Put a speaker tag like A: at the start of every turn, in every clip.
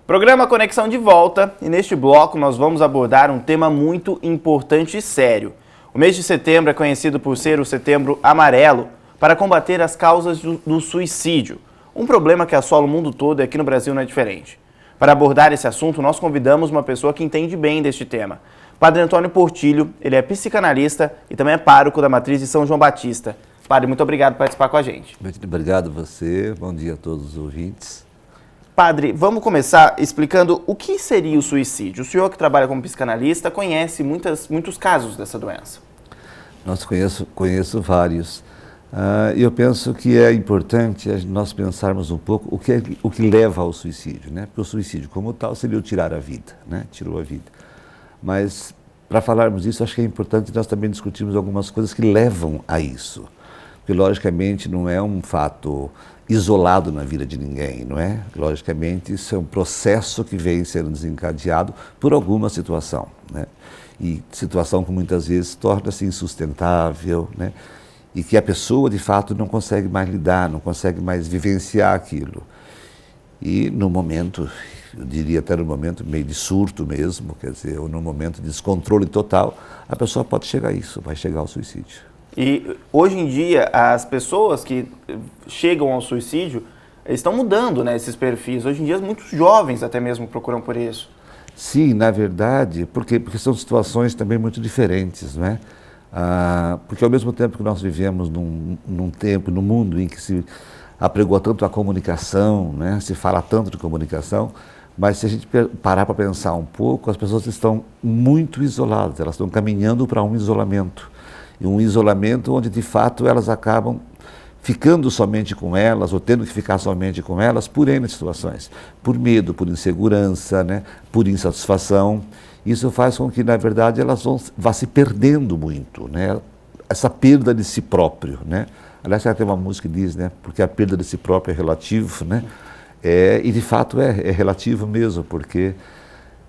A: Programa Conexão de volta e neste bloco nós vamos abordar um tema muito importante e sério. O mês de setembro é conhecido por ser o Setembro Amarelo para combater as causas do suicídio, um problema que assola o mundo todo e aqui no Brasil não é diferente. Para abordar esse assunto, nós convidamos uma pessoa que entende bem deste tema. Padre Antônio Portillo, ele é psicanalista e também é pároco da Matriz de São João Batista. Padre, muito obrigado por participar com a gente.
B: Muito obrigado a você, bom dia a todos os ouvintes.
A: Padre, vamos começar explicando o que seria o suicídio. O senhor que trabalha como psicanalista conhece muitos casos dessa doença.
B: Conheço vários. Eu penso que é importante nós pensarmos um pouco o que leva ao suicídio, né? Porque o suicídio como tal seria o tirar a vida, né? Tirou a vida. Mas para falarmos disso, acho que é importante nós também discutirmos algumas coisas que levam a isso. Porque logicamente não é um fato isolado na vida de ninguém, não é? Logicamente isso é um processo que vem sendo desencadeado por alguma situação, né? E situação que muitas vezes torna-se insustentável, né? E que a pessoa de fato não consegue mais lidar, não consegue mais vivenciar aquilo. E no momento, eu diria até no momento meio de surto mesmo, quer dizer, ou no momento de descontrole total, a pessoa pode chegar a isso, vai chegar ao suicídio.
A: E hoje em dia, as pessoas que chegam ao suicídio estão mudando, né, esses perfis. Hoje em dia, muitos jovens até mesmo procuram por isso.
B: Sim, na verdade, porque são situações também muito diferentes, não é? Porque ao mesmo tempo que nós vivemos num tempo, num mundo em que se apregou tanto a comunicação, né? Se fala tanto de comunicação, mas se a gente parar para pensar um pouco, as pessoas estão muito isoladas, elas estão caminhando para um isolamento. E um isolamento onde, de fato, elas acabam ficando somente com elas, ou tendo que ficar somente com elas, por N situações. Por medo, por insegurança, né? Por insatisfação. Isso faz com que, na verdade, elas vá se perdendo muito, né? Essa perda de si próprio, né? Aliás, tem uma música que diz, né? Porque a perda de si próprio é relativo, né? E, de fato, é relativo mesmo, porque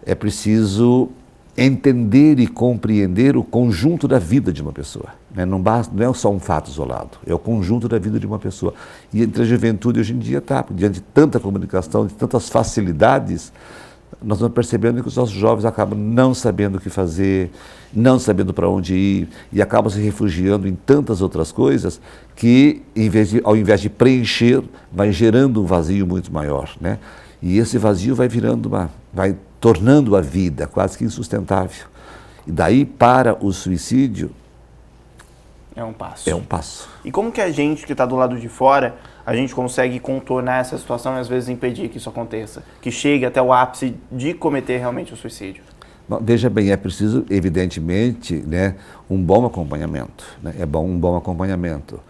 B: é preciso entender e compreender o conjunto da vida de uma pessoa, né? Não é só um fato isolado, é o conjunto da vida de uma pessoa. E entre a juventude hoje em dia diante de tanta comunicação, de tantas facilidades, nós vamos percebendo que os nossos jovens acabam não sabendo o que fazer, não sabendo para onde ir, e acabam se refugiando em tantas outras coisas que, ao invés de preencher, vai gerando um vazio muito maior, né? E esse vazio vai tornando a vida quase que insustentável. E daí para o suicídio
A: é um passo.
B: É um passo.
A: E como que a gente que está do lado de fora, a gente consegue contornar essa situação e às vezes impedir que isso aconteça, que chegue até o ápice de cometer realmente o suicídio?
B: Bom, veja bem, é preciso, evidentemente, né, um bom acompanhamento, né? Um bom acompanhamento.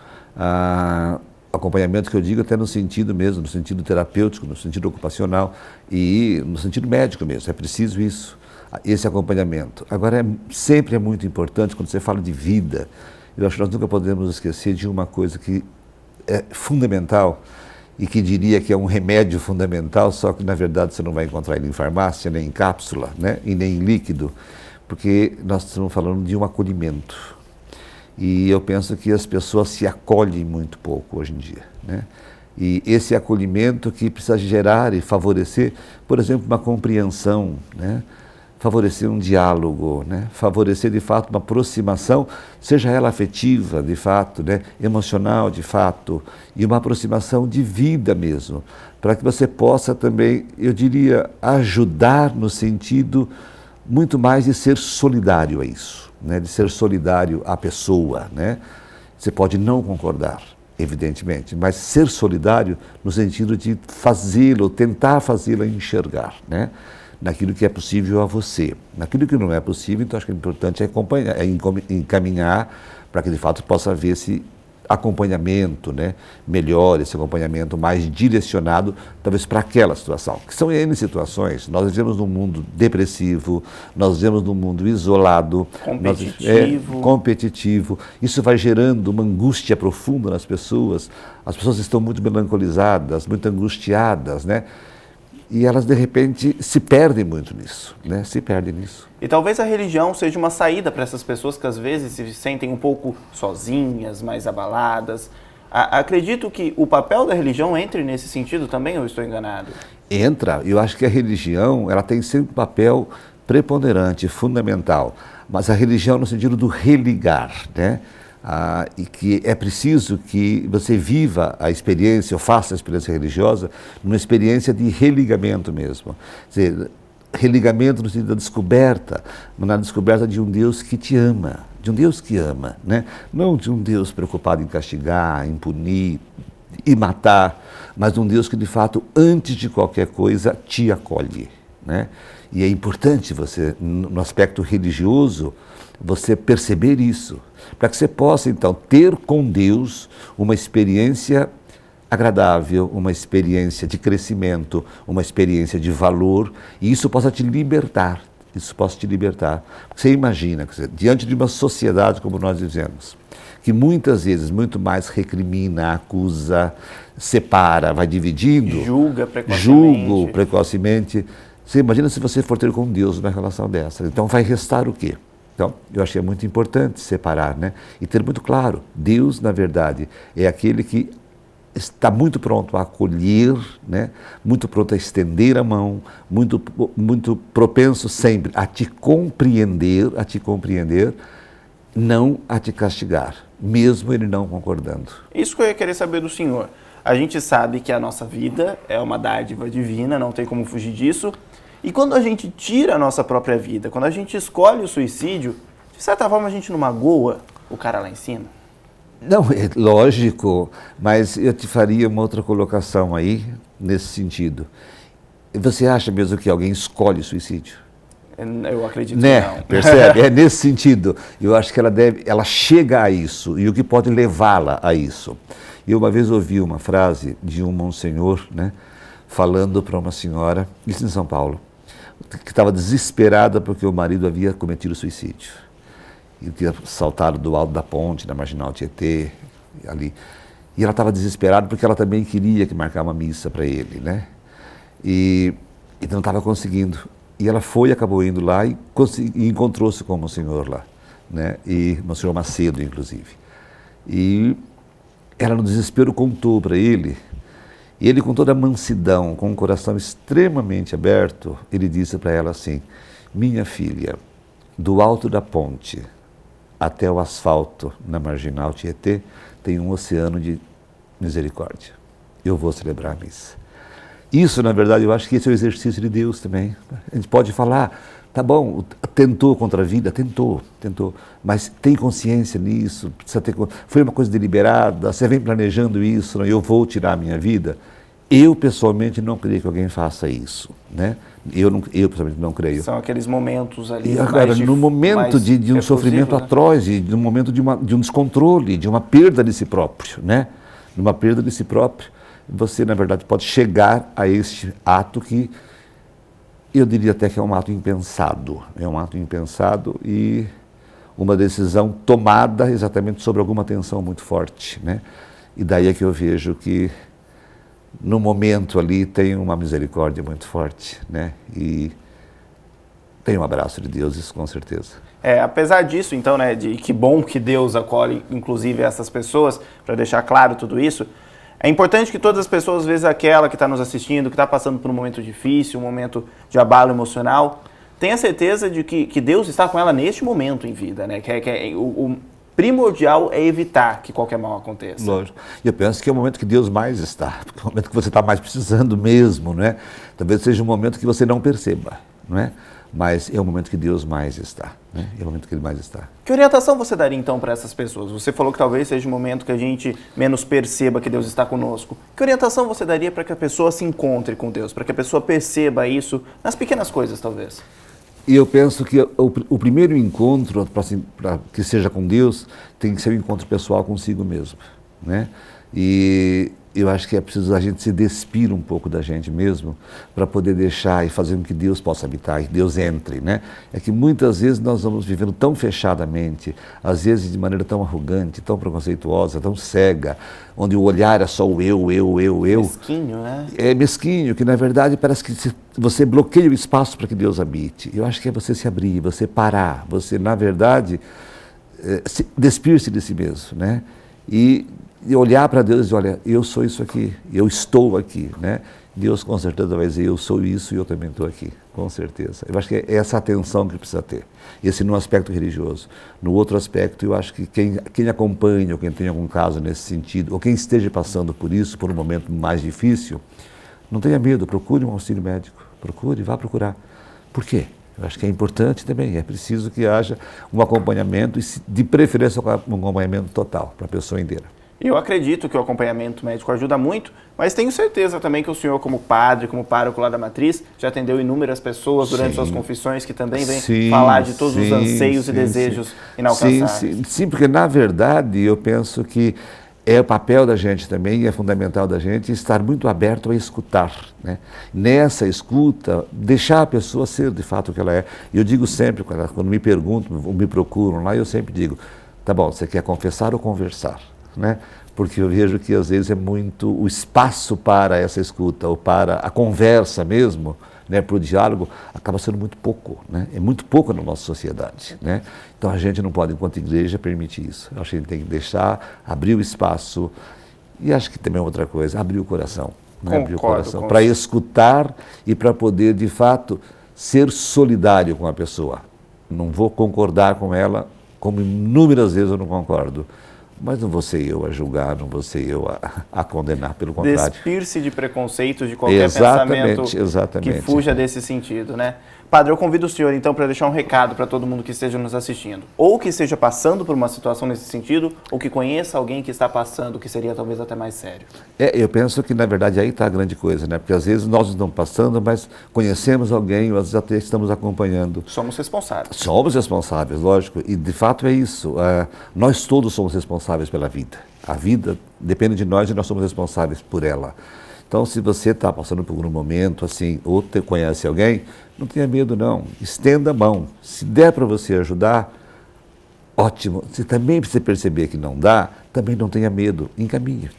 B: Acompanhamento que eu digo até no sentido mesmo, no sentido terapêutico, no sentido ocupacional e no sentido médico mesmo, é preciso isso, esse acompanhamento. Agora, sempre é muito importante, quando você fala de vida, eu acho que nós nunca podemos esquecer de uma coisa que é fundamental e que diria que é um remédio fundamental, só que na verdade você não vai encontrar ele em farmácia, nem em cápsula, né? E nem em líquido, porque nós estamos falando de um acolhimento. E eu penso que as pessoas se acolhem muito pouco hoje em dia, né? E esse acolhimento que precisa gerar e favorecer, por exemplo, uma compreensão, né? Favorecer um diálogo, né? Favorecer de fato uma aproximação, seja ela afetiva de fato, né? Emocional de fato, e uma aproximação de vida mesmo, para que você possa também, eu diria, ajudar no sentido muito mais de ser solidário a isso, né? De ser solidário à pessoa, né? Você pode não concordar, evidentemente, mas ser solidário no sentido de fazê-lo, tentar fazê-lo enxergar, né? Naquilo que é possível a você. Naquilo que não é possível, então acho que o importante é acompanhar, encaminhar para que de fato possa haver esse acompanhamento, né, melhor, esse acompanhamento mais direcionado, talvez para aquela situação, que são N situações. Nós vivemos num mundo depressivo, nós vivemos num mundo isolado, competitivo. Isso vai gerando uma angústia profunda nas pessoas. As pessoas estão muito melancolizadas, muito angustiadas, né? E elas, de repente, se perdem muito nisso, né? Se perdem nisso.
A: E talvez a religião seja uma saída para essas pessoas que, às vezes, se sentem um pouco sozinhas, mais abaladas. Acredito que o papel da religião entre nesse sentido também, ou estou enganado?
B: Entra. Eu acho que a religião, ela tem sempre um papel preponderante, fundamental. Mas a religião no sentido do religar, né? E que é preciso que você viva a experiência, ou faça a experiência religiosa, numa experiência de religamento mesmo. Quer dizer, religamento no sentido da descoberta, na descoberta de um Deus que te ama, de um Deus que ama, né? Não de um Deus preocupado em castigar, em punir e matar, mas de um Deus que de fato, antes de qualquer coisa, te acolhe, né? E é importante você, no aspecto religioso, você perceber isso, para que você possa então ter com Deus uma experiência agradável, uma experiência de crescimento, uma experiência de valor, e isso possa te libertar, isso possa te libertar. Você imagina, quer dizer, diante de uma sociedade como nós vivemos, que muitas vezes muito mais recrimina, acusa, separa, vai dividindo, julga precocemente. Você imagina se você for ter com Deus uma relação dessa. Então vai restar o quê? Então, eu achei muito importante separar, né? E ter muito claro, Deus, na verdade, é aquele que está muito pronto a acolher, né? Muito pronto a estender a mão, muito propenso sempre a te compreender, não a te castigar, mesmo ele não concordando.
A: Isso que eu ia querer saber do senhor. A gente sabe que a nossa vida é uma dádiva divina, não tem como fugir disso. E quando a gente tira a nossa própria vida, quando a gente escolhe o suicídio, de certa forma a gente não magoa o cara lá em cima?
B: Não, é lógico, mas eu te faria uma outra colocação aí, nesse sentido. Você acha mesmo que alguém escolhe o suicídio?
A: Eu acredito
B: né?
A: que não.
B: Percebe? É nesse sentido. Eu acho que ela chega a isso, e o que pode levá-la a isso. Eu uma vez ouvi uma frase de um monsenhor, né, falando para uma senhora, isso em São Paulo, que estava desesperada porque o marido havia cometido suicídio. E tinha saltado do alto da ponte, da Marginal Tietê, ali. E ela estava desesperada porque ela também queria que marcar uma missa para ele, né? E não estava conseguindo. E ela foi, acabou indo lá e encontrou-se com o Monsenhor lá, né? E Monsenhor Macedo, inclusive. E ela, no desespero, contou para ele. E ele, com toda a mansidão, com o coração extremamente aberto, ele disse para ela assim: minha filha, do alto da ponte até o asfalto na Marginal Tietê, tem um oceano de misericórdia. Eu vou celebrar a missa. Isso, na verdade, eu acho que esse é o exercício de Deus também. A gente pode falar, tá bom, tentou contra a vida, tentou, mas tem consciência nisso, precisa ter, foi uma coisa deliberada, você vem planejando isso, não, eu vou tirar a minha vida. Eu, pessoalmente, não creio que alguém faça isso, né? Eu pessoalmente, não creio.
A: São aqueles momentos ali.
B: E agora, no momento de um sofrimento, né, atroz, no momento de um descontrole, de uma perda de si próprio, né? Numa perda de si próprio, você, na verdade, pode chegar a este ato que eu diria até que é um ato impensado. É um ato impensado e uma decisão tomada exatamente sobre alguma tensão muito forte, né? E daí é que eu vejo que no momento ali tem uma misericórdia muito forte, né? E tem um abraço de Deus, isso com certeza.
A: Apesar disso, então, né, de que bom que Deus acolhe, inclusive, essas pessoas, para deixar claro tudo isso, é importante que todas as pessoas, às vezes aquela que está nos assistindo, que está passando por um momento difícil, um momento de abalo emocional, tenha certeza de que Deus está com ela neste momento em vida, né? O primordial é evitar que qualquer mal aconteça.
B: Lógico. E eu penso que é o momento que Deus mais está, porque é o momento que você está mais precisando mesmo, né? Talvez seja um momento que você não perceba, não é? Mas é o momento que Deus mais está, né? É o momento que Ele mais está.
A: Que orientação você daria então para essas pessoas? Você falou que talvez seja o momento que a gente menos perceba que Deus está conosco. Que orientação você daria para que a pessoa se encontre com Deus, para que a pessoa perceba isso nas pequenas coisas, talvez?
B: E eu penso que o primeiro encontro, para que seja com Deus, tem que ser um encontro pessoal consigo mesmo, né? E eu acho que é preciso a gente se despir um pouco da gente mesmo para poder deixar e fazer com que Deus possa habitar, que Deus entre, né? É que muitas vezes nós vamos vivendo tão fechadamente, às vezes de maneira tão arrogante, tão preconceituosa, tão cega, onde o olhar é só o eu.
A: Mesquinho, né? É
B: mesquinho, que na verdade parece que você bloqueia o espaço para que Deus habite. Eu acho que é você se abrir, você parar, você, na verdade, despir-se de si mesmo, né? E olhar para Deus e dizer, olha, eu sou isso aqui, eu estou aqui, né? Deus com certeza vai dizer, eu sou isso e eu também estou aqui, com certeza. Eu acho que é essa atenção que precisa ter, esse no aspecto religioso. No outro aspecto, eu acho que quem acompanha, ou quem tem algum caso nesse sentido, ou quem esteja passando por isso, por um momento mais difícil, não tenha medo, procure um auxílio médico, procure, vá procurar. Por quê? Eu acho que é importante também, é preciso que haja um acompanhamento, e de preferência um acompanhamento total, para a pessoa inteira.
A: Eu acredito que o acompanhamento médico ajuda muito, mas tenho certeza também que o senhor, como padre, como pároco lá da Matriz, já atendeu inúmeras pessoas durante suas confissões que também vêm falar de todos os anseios e desejos inalcançáveis.
B: Sim, porque na verdade eu penso que é o papel da gente também, é fundamental da gente estar muito aberto a escutar, né? Nessa escuta, deixar a pessoa ser de fato o que ela é. Eu digo sempre, quando me perguntam, me procuram lá, eu sempre digo, tá bom, você quer confessar ou conversar? Né? Porque eu vejo que às vezes é muito o espaço para essa escuta ou para a conversa mesmo, né, para o diálogo, acaba sendo muito pouco, né? É muito pouco na nossa sociedade, né? Então a gente não pode, enquanto igreja, permitir isso. Eu acho que a gente tem que deixar, abrir o espaço e acho que também outra coisa, abrir o coração, né? Abrir o coração para escutar e para poder de fato ser solidário com a pessoa. Não vou concordar com ela, como inúmeras vezes eu não concordo. Mas não vou ser eu a julgar, não vou ser eu a condenar, pelo contrário.
A: Despir-se de preconceitos, de qualquer pensamento que fuja desse sentido, né? Padre, eu convido o senhor, então, para deixar um recado para todo mundo que esteja nos assistindo. Ou que esteja passando por uma situação nesse sentido, ou que conheça alguém que está passando, que seria talvez até mais sério.
B: Eu penso que, na verdade, aí está a grande coisa, né? Porque às vezes nós não estamos passando, mas conhecemos alguém, ou às vezes até estamos acompanhando.
A: Somos responsáveis.
B: Somos responsáveis, lógico. E, de fato, é isso. Nós todos somos responsáveis pela vida. A vida depende de nós e nós somos responsáveis por ela. Então, se você está passando por um momento assim, ou conhece alguém, não tenha medo não, estenda a mão. Se der para você ajudar, ótimo. Se também você perceber que não dá, também não tenha medo, encaminha.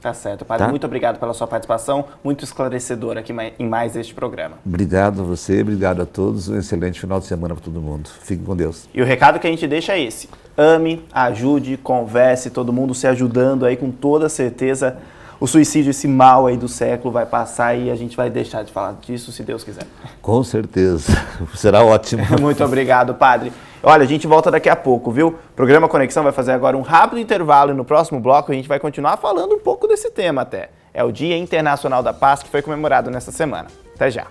A: Tá certo, padre. Tá? Muito obrigado pela sua participação, muito esclarecedora aqui em mais este programa.
B: Obrigado a você, obrigado a todos, um excelente final de semana para todo mundo. Fiquem com Deus.
A: E o recado que a gente deixa é esse: ame, ajude, converse, todo mundo se ajudando aí com toda certeza. O suicídio, esse mal aí do século, vai passar e a gente vai deixar de falar disso, se Deus quiser.
B: Com certeza. Será ótimo.
A: Muito obrigado, padre. Olha, a gente volta daqui a pouco, viu? O programa Conexão vai fazer agora um rápido intervalo e no próximo bloco a gente vai continuar falando um pouco desse tema até. É o Dia Internacional da Paz que foi comemorado nessa semana. Até já.